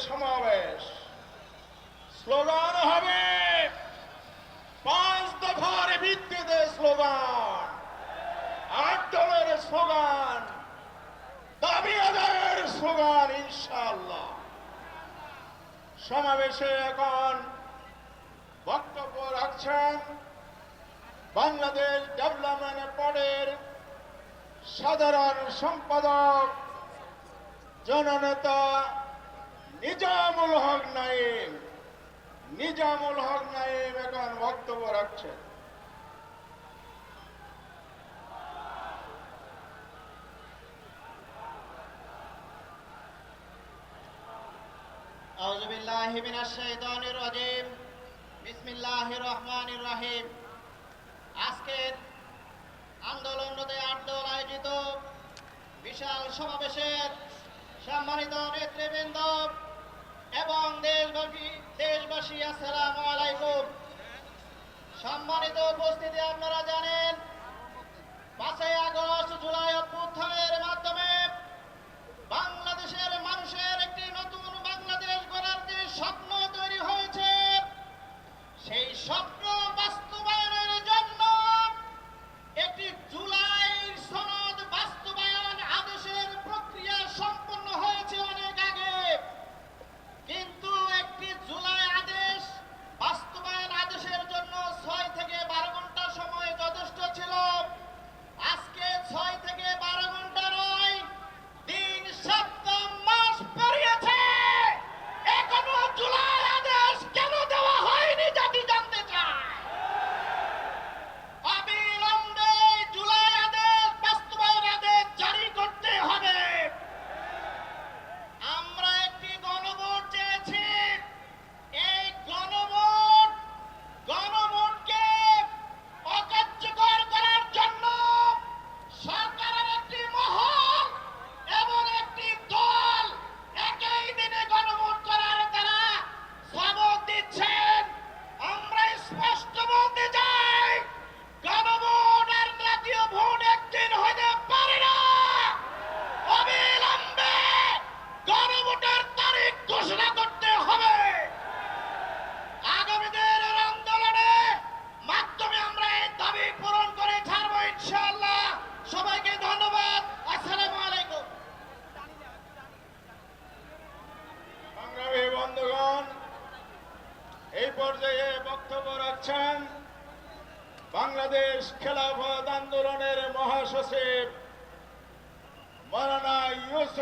সমাবেশ। স্লোগান হবে 5 দফার ভিত্তিতে স্লোগান, 8 দলের স্লোগান, দাবি আদায়ের স্লোগান ইনশাআল্লাহ। সমাবেশে এখন বক্তব্য রাখছেন বাংলাদেশ ডেভেলপমেন্ট বোর্ডের সাধারণ সম্পাদক জননেতা নিজামুল হক নাঈম। নিজামুল হক নাঈম এখন বক্তব্য রাখছেন। আউযু বিল্লাহি মিনাশ শাইতানির রাজিম। বিসমিল্লাহির রহমানির রহিম। আজকের আন্দোলনরত 8 দল আয়োজিত বিশাল সমাবেশের সম্মানিত নেতৃবৃন্দ এবং দেশবাসী আসসালামু আলাইকুম। সম্মানিত উপস্থিতি, আপনারা জানেন 5ই আগস্ট জুলাই অভ্যুত্থানের মাধ্যমে বাংলাদেশের মানুষের একটি নতুন বাংলাদেশ গড়ার যে স্বপ্ন তৈরি হয়েছে, সেই স্বপ্ন বাস্তবায়নের জন্য একটি জুলাই সনদ বাস্তবায়ন আদেশের প্রক্রিয়া সম্পন্ন হয়েছে অনেক আগে। কিন্তু একটি জুলাই আদেশ বাস্তবায়ন আদেশের জন্য 6 থেকে 12 ঘন্টা সময় যথেষ্ট ছিল। আজকে 6 থেকে 12 ঘন্টা নয়, 3 সপ্তাহ মাস পেরিয়েছে, এখনো জুলাই আদেশ কেন দেওয়া হয়নি জাতি জানতে চায়। অবিলম্বে জুলাই আদেশ বাস্তবায়ন আদেশ জারি করতে হবে। আমরা একটি গণভোট চেয়েছি। এই গণভোটকে অকার্যকর করার জন্য সরকারের একটি মহল এবং একটি দল একই দিনে গণভোট করার তারা সবক দিচ্ছেন। আমরা স্পষ্ট বলতে চাই, গণভোট আর জাতীয় ভোট একদিন হতে পারে না। অবিলম্বে গণভোটের তারিখ ঘোষণা করতে হবে। আগামী দিনের আন্দোলনে মাধ্যমে আমরা এই দাবি পূরণ করে ছাড়বো ইনশাআল্লাহ। সবাইকে ধন্যবাদ। আসসালামু আলাইকুম। সংগ্রামী বন্ধুগণ, এই পর্যায়ে বক্তব্য রাখছেন বাংলাদেশ খেলাফত আন্দোলনের মহাসচিব মাওলানা ইউসুফ